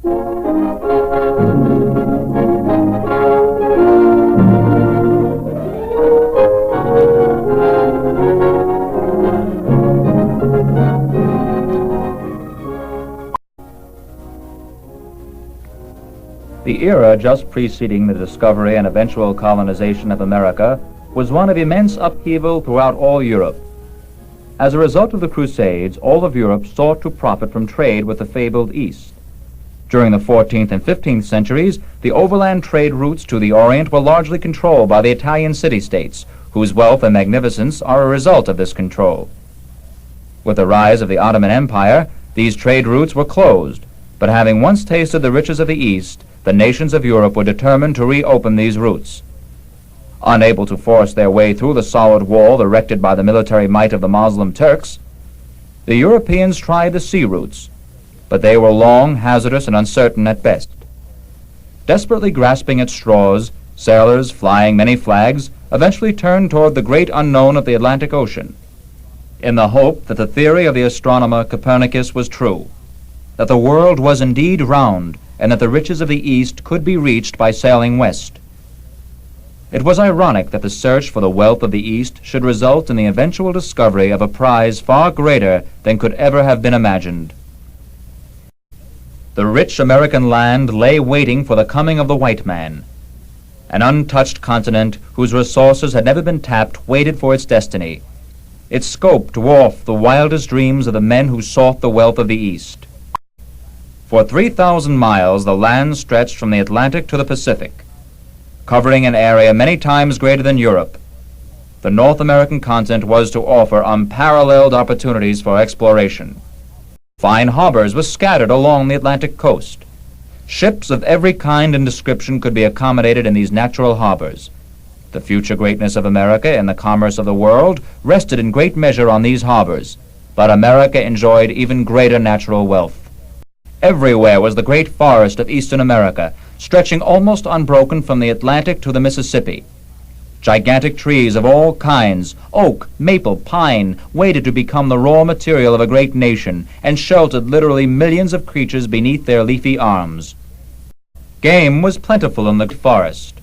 The era just preceding the discovery and eventual colonization of America was one of immense upheaval throughout all Europe. As a result of the Crusades, all of Europe sought to profit from trade with the fabled East. During the 14th and 15th centuries, the overland trade routes to the Orient were largely controlled by the Italian city-states, whose wealth and magnificence are a result of this control. With the rise of the Ottoman Empire, these trade routes were closed, but having once tasted the riches of the East, the nations of Europe were determined to reopen these routes. Unable to force their way through the solid wall erected by the military might of the Moslem Turks, the Europeans tried the sea routes, but they were long, hazardous, and uncertain at best. Desperately grasping at straws, sailors flying many flags eventually turned toward the great unknown of the Atlantic Ocean, in the hope that the theory of the astronomer Copernicus was true, that the world was indeed round, and that the riches of the East could be reached by sailing west. It was ironic that the search for the wealth of the East should result in the eventual discovery of a prize far greater than could ever have been imagined. The rich American land lay waiting for the coming of the white man. An untouched continent whose resources had never been tapped waited for its destiny. Its scope dwarfed the wildest dreams of the men who sought the wealth of the East. For 3,000 miles, the land stretched from the Atlantic to the Pacific, covering an area many times greater than Europe. The North American continent was to offer unparalleled opportunities for exploration. Fine harbors were scattered along the Atlantic coast. Ships of every kind and description could be accommodated in these natural harbors. The future greatness of America and the commerce of the world rested in great measure on these harbors, but America enjoyed even greater natural wealth. Everywhere was the great forest of eastern America, stretching almost unbroken from the Atlantic to the Mississippi. Gigantic trees of all kinds, oak, maple, pine, waited to become the raw material of a great nation and sheltered literally millions of creatures beneath their leafy arms. Game was plentiful in the forest.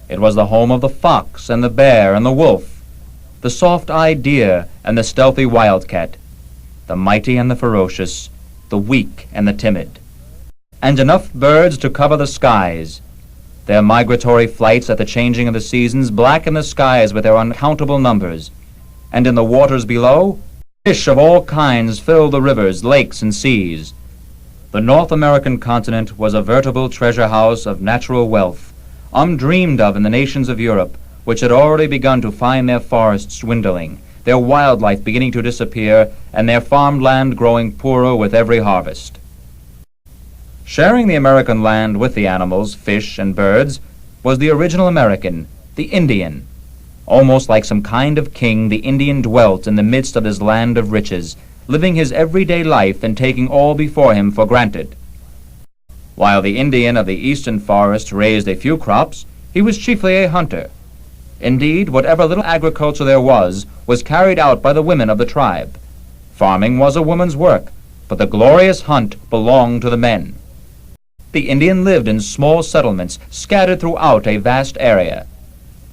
It was the home of the fox and the bear and the wolf, the soft-eyed deer and the stealthy wildcat, the mighty and the ferocious, the weak and the timid, and enough birds to cover the skies. Their migratory flights at the changing of the seasons blacken the skies with their uncountable numbers, and in the waters below, fish of all kinds fill the rivers, lakes, and seas. The North American continent was a veritable treasure house of natural wealth, undreamed of in the nations of Europe, which had already begun to find their forests dwindling, their wildlife beginning to disappear, and their farmland growing poorer with every harvest. Sharing the American land with the animals, fish, and birds was the original American, the Indian. Almost like some kind of king, the Indian dwelt in the midst of this land of riches, living his everyday life and taking all before him for granted. While the Indian of the eastern forest raised a few crops, he was chiefly a hunter. Indeed, whatever little agriculture there was carried out by the women of the tribe. Farming was a woman's work, but the glorious hunt belonged to the men. The Indian lived in small settlements scattered throughout a vast area.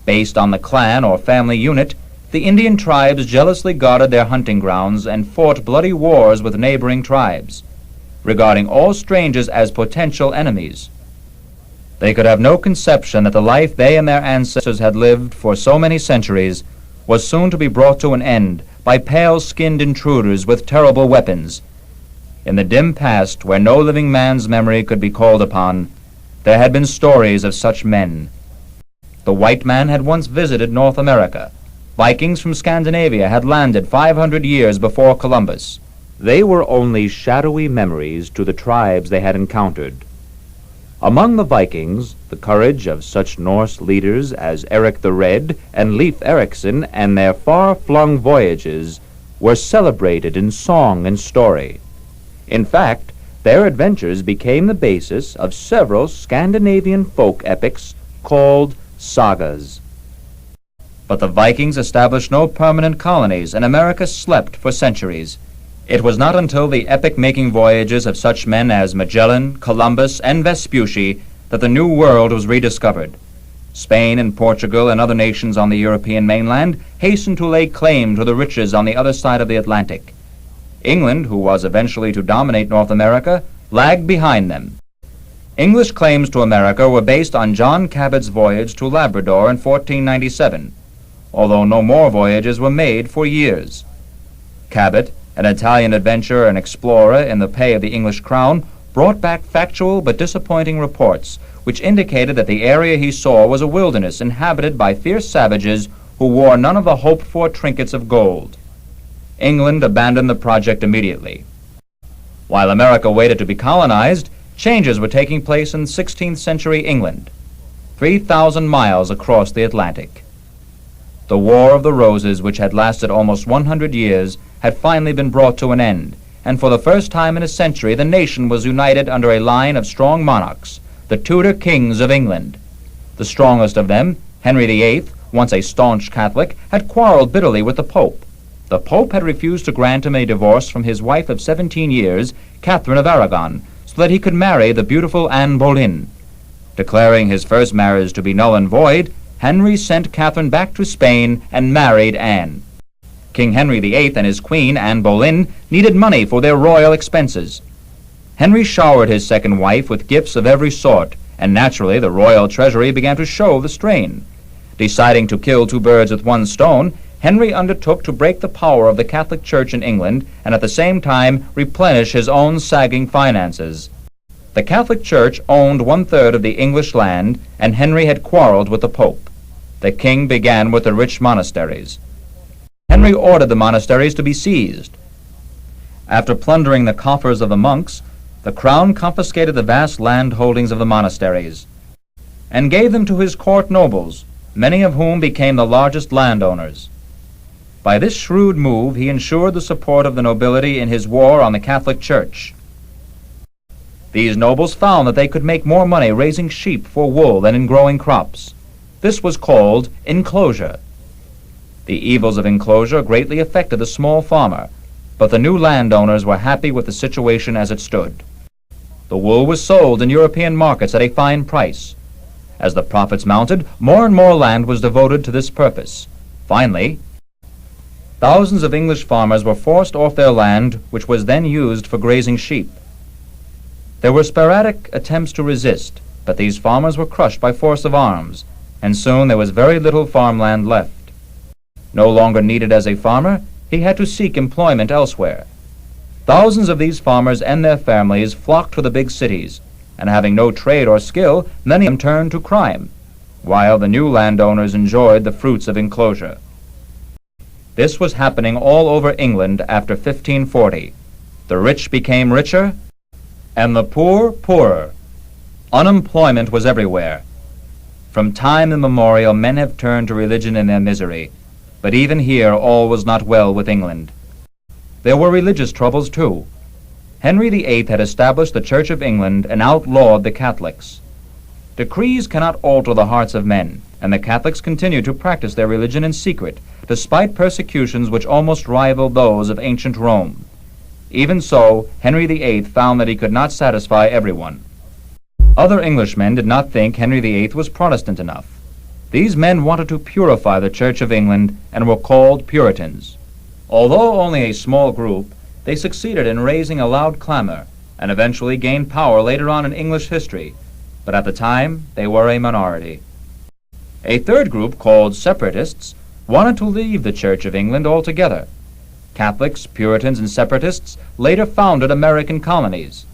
Based on the clan or family unit, the Indian tribes jealously guarded their hunting grounds and fought bloody wars with neighboring tribes, regarding all strangers as potential enemies. They could have no conception that the life they and their ancestors had lived for so many centuries was soon to be brought to an end by pale-skinned intruders with terrible weapons. In the dim past, where no living man's memory could be called upon, there had been stories of such men. The white man had once visited North America. Vikings from Scandinavia had landed 500 years before Columbus. They were only shadowy memories to the tribes they had encountered. Among the Vikings, the courage of such Norse leaders as Eric the Red and Leif Erikson and their far-flung voyages were celebrated in song and story. In fact, their adventures became the basis of several Scandinavian folk epics called sagas. But the Vikings established no permanent colonies, and America slept for centuries. It was not until the epic-making voyages of such men as Magellan, Columbus, and Vespucci that the New World was rediscovered. Spain and Portugal and other nations on the European mainland hastened to lay claim to the riches on the other side of the Atlantic. England, who was eventually to dominate North America, lagged behind them. English claims to America were based on John Cabot's voyage to Labrador in 1497, although no more voyages were made for years. Cabot, an Italian adventurer and explorer in the pay of the English crown, brought back factual but disappointing reports which indicated that the area he saw was a wilderness inhabited by fierce savages who wore none of the hoped-for trinkets of gold. England abandoned the project immediately. While America waited to be colonized, changes were taking place in 16th century England, 3,000 miles across the Atlantic. The War of the Roses, which had lasted almost 100 years, had finally been brought to an end, and for the first time in a century the nation was united under a line of strong monarchs, the Tudor kings of England. The strongest of them, Henry VIII, once a staunch Catholic, had quarreled bitterly with the Pope. The Pope had refused to grant him a divorce from his wife of 17 years, Catherine of Aragon, so that he could marry the beautiful Anne Boleyn. Declaring his first marriage to be null and void, Henry sent Catherine back to Spain and married Anne. King Henry VIII and his queen, Anne Boleyn, needed money for their royal expenses. Henry showered his second wife with gifts of every sort, and naturally the royal treasury began to show the strain. Deciding to kill two birds with one stone, Henry undertook to break the power of the Catholic Church in England and at the same time replenish his own sagging finances. The Catholic Church owned 1/3 of the English land, and Henry had quarreled with the Pope. The king began with the rich monasteries. Henry ordered the monasteries to be seized. After plundering the coffers of the monks, the crown confiscated the vast land holdings of the monasteries and gave them to his court nobles, many of whom became the largest landowners. By this shrewd move, he ensured the support of the nobility in his war on the Catholic Church. These nobles found that they could make more money raising sheep for wool than in growing crops. This was called enclosure. The evils of enclosure greatly affected the small farmer, but the new landowners were happy with the situation as it stood. The wool was sold in European markets at a fine price. As the profits mounted, more and more land was devoted to this purpose. Finally, thousands of English farmers were forced off their land, which was then used for grazing sheep. There were sporadic attempts to resist, but these farmers were crushed by force of arms, and soon there was very little farmland left. No longer needed as a farmer, he had to seek employment elsewhere. Thousands of these farmers and their families flocked to the big cities, and having no trade or skill, many of them turned to crime, while the new landowners enjoyed the fruits of enclosure. This was happening all over England after 1540. The rich became richer, and the poor poorer. Unemployment was everywhere. From time immemorial, men have turned to religion in their misery, but even here all was not well with England. There were religious troubles too. Henry VIII had established the Church of England and outlawed the Catholics. Decrees cannot alter the hearts of men, and the Catholics continued to practice their religion in secret, despite persecutions which almost rivaled those of ancient Rome. Even so, Henry VIII found that he could not satisfy everyone. Other Englishmen did not think Henry VIII was Protestant enough. These men wanted to purify the Church of England and were called Puritans. Although only a small group, they succeeded in raising a loud clamor and eventually gained power later on in English history, but at the time they were a minority. A third group, called Separatists, wanted to leave the Church of England altogether. Catholics, Puritans, and Separatists later founded American colonies.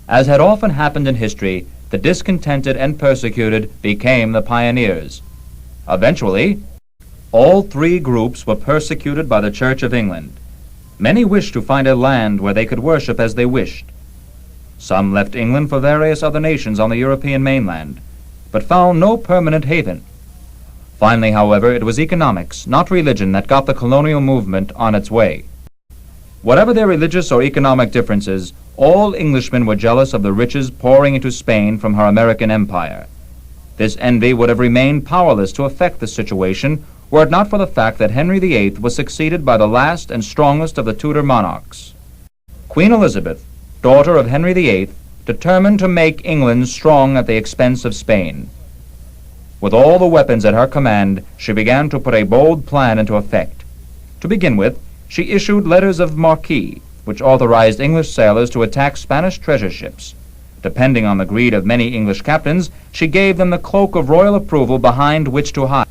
As had often happened in history, the discontented and persecuted became the pioneers. Eventually, all three groups were persecuted by the Church of England. Many wished to find a land where they could worship as they wished. Some left England for various other nations on the European mainland, but found no permanent haven. Finally, however, it was economics, not religion, that got the colonial movement on its way. Whatever their religious or economic differences, all Englishmen were jealous of the riches pouring into Spain from her American empire. This envy would have remained powerless to affect the situation were it not for the fact that Henry VIII was succeeded by the last and strongest of the Tudor monarchs. Queen Elizabeth, daughter of Henry VIII, determined to make England strong at the expense of Spain. With all the weapons at her command, she began to put a bold plan into effect. To begin with, she issued letters of marque, which authorized English sailors to attack Spanish treasure ships. Depending on the greed of many English captains, she gave them the cloak of royal approval behind which to hide.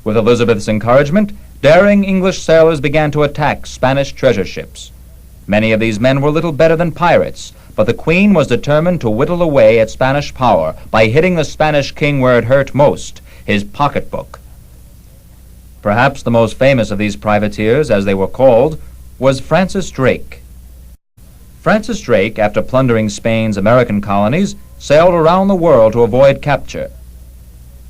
With Elizabeth's encouragement, daring English sailors began to attack Spanish treasure ships. Many of these men were little better than pirates, but the Queen was determined to whittle away at Spanish power by hitting the Spanish king where it hurt most, his pocketbook. Perhaps the most famous of these privateers, as they were called, was Francis Drake. Francis Drake, after plundering Spain's American colonies, sailed around the world to avoid capture.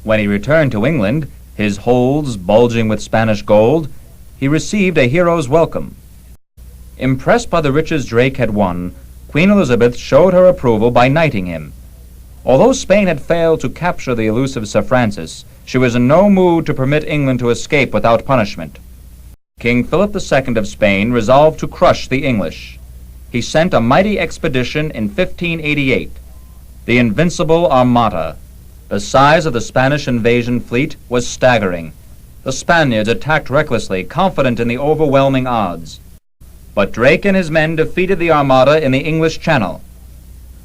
When he returned to England, his holds bulging with Spanish gold, he received a hero's welcome. Impressed by the riches Drake had won, Queen Elizabeth showed her approval by knighting him. Although Spain had failed to capture the elusive Sir Francis, she was in no mood to permit England to escape without punishment. King Philip II of Spain resolved to crush the English. He sent a mighty expedition in 1588, the Invincible Armada. The size of the Spanish invasion fleet was staggering. The Spaniards attacked recklessly, confident in the overwhelming odds. But Drake and his men defeated the Armada in the English Channel.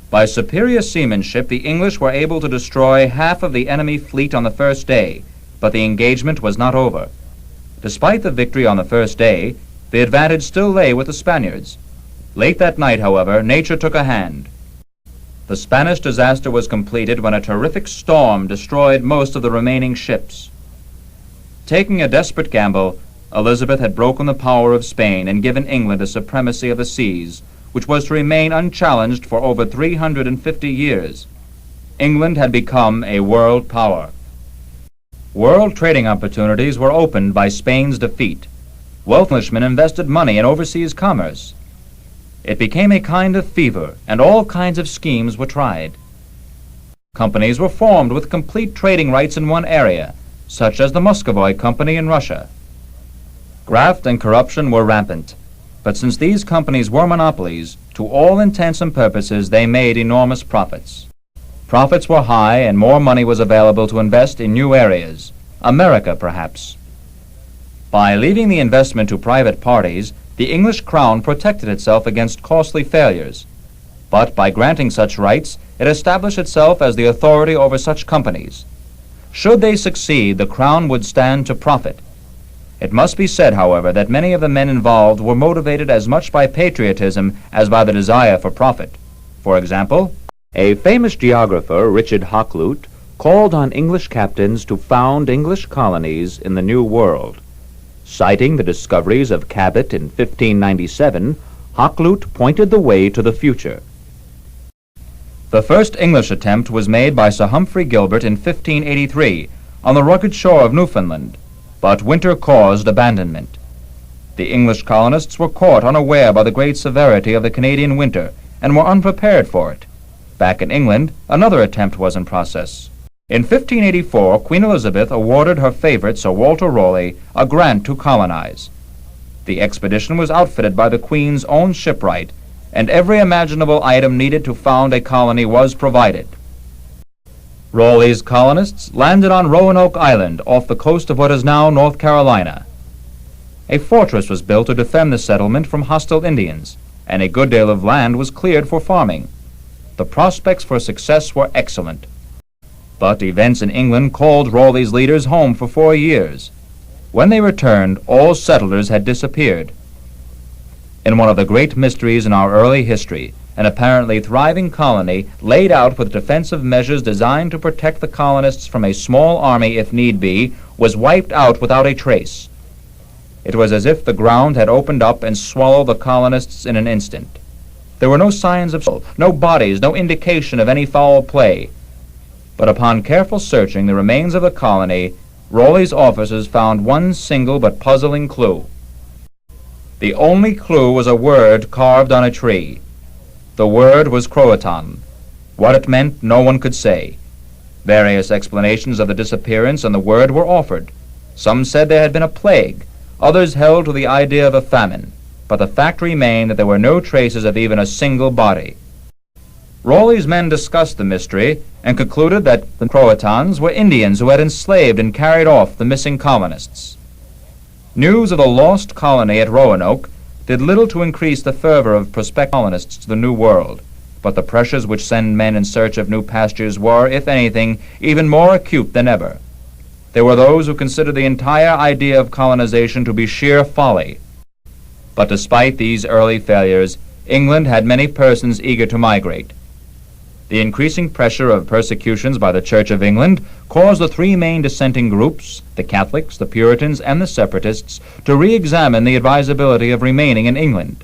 By superior seamanship, the English were able to destroy half of the enemy fleet on the first day, but the engagement was not over. Despite the victory on the first day, the advantage still lay with the Spaniards. Late that night, however, nature took a hand. The Spanish disaster was completed when a terrific storm destroyed most of the remaining ships. Taking a desperate gamble, Elizabeth had broken the power of Spain and given England a supremacy of the seas, which was to remain unchallenged for over 350 years. England had become a world power. World trading opportunities were opened by Spain's defeat. Englishmen invested money in overseas commerce. It became a kind of fever, and all kinds of schemes were tried. Companies were formed with complete trading rights in one area, such as the Muscovy Company in Russia. Graft and corruption were rampant, but since these companies were monopolies, to all intents and purposes they made enormous profits. Profits were high and more money was available to invest in new areas, America perhaps. By leaving the investment to private parties, the English crown protected itself against costly failures, but by granting such rights, it established itself as the authority over such companies. Should they succeed, the crown would stand to profit. It must be said, however, that many of the men involved were motivated as much by patriotism as by the desire for profit. For example, a famous geographer, Richard Hakluyt, called on English captains to found English colonies in the New World. Citing the discoveries of Cabot in 1597, Hakluyt pointed the way to the future. The first English attempt was made by Sir Humphrey Gilbert in 1583 on the rugged shore of Newfoundland, but winter caused abandonment. The English colonists were caught unaware by the great severity of the Canadian winter and were unprepared for it. Back in England, another attempt was in process. In 1584, Queen Elizabeth awarded her favorite, Sir Walter Raleigh, a grant to colonize. The expedition was outfitted by the Queen's own shipwright, and every imaginable item needed to found a colony was provided. Raleigh's colonists landed on Roanoake Island off the coast of what is now North Carolina. A fortress was built to defend the settlement from hostile Indians, and a good deal of land was cleared for farming. The prospects for success were excellent. But events in England called Raleigh's leaders home for 4 years. When they returned, all settlers had disappeared. In one of the great mysteries in our early history, an apparently thriving colony laid out with defensive measures designed to protect the colonists from a small army if need be, was wiped out without a trace. It was as if the ground had opened up and swallowed the colonists in an instant. There were no signs of no bodies, no indication of any foul play. But upon careful searching the remains of the colony, Raleigh's officers found one single but puzzling clue. The only clue was a word carved on a tree. The word was Croatoan. What it meant, no one could say. Various explanations of the disappearance and the word were offered. Some said there had been a plague. Others held to the idea of a famine. but the fact remained that there were no traces of even a single body. Raleigh's men discussed the mystery and concluded that the Croatoans were Indians who had enslaved and carried off the missing colonists. News of the lost colony at Roanoake did little to increase the fervor of prospective colonists to the New World, but the pressures which send men in search of new pastures were, if anything, even more acute than ever. There were those who considered the entire idea of colonization to be sheer folly. But despite these early failures, England had many persons eager to migrate. The increasing pressure of persecutions by the Church of England caused the three main dissenting groups, the Catholics, the Puritans, and the Separatists, to re-examine the advisability of remaining in England.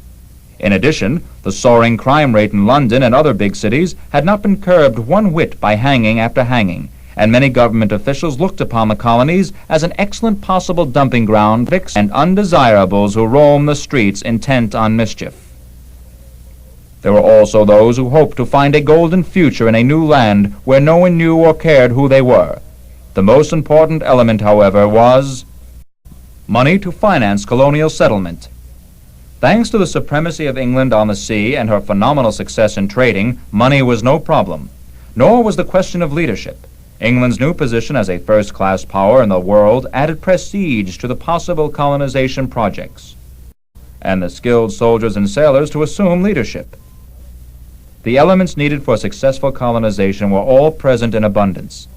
In addition, the soaring crime rate in London and other big cities had not been curbed one whit by hanging after hanging, and many government officials looked upon the colonies as an excellent possible dumping ground for and undesirables who roam the streets intent on mischief. There were also those who hoped to find a golden future in a new land where no one knew or cared who they were. The most important element, however, was money to finance colonial settlement. Thanks to the supremacy of England on the sea and her phenomenal success in trading, money was no problem. Nor was the question of leadership. England's new position as a first-class power in the world added prestige to the possible colonization projects, and the skilled soldiers and sailors to assume leadership. The elements needed for successful colonization were all present in abundance.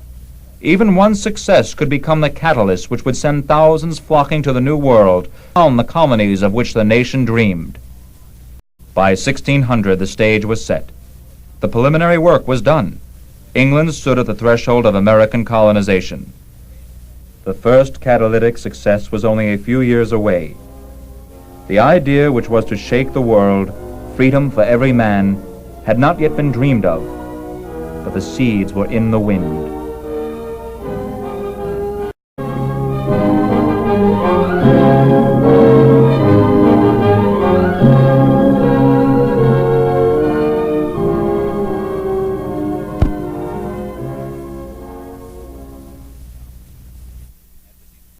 Even one success could become the catalyst which would send thousands flocking to the New World, on the colonies of which the nation dreamed. By 1600, the stage was set. The preliminary work was done. England stood at the threshold of American colonization. The first catalytic success was only a few years away. The idea which was to shake the world, freedom for every man, had not yet been dreamed of, but the seeds were in the wind.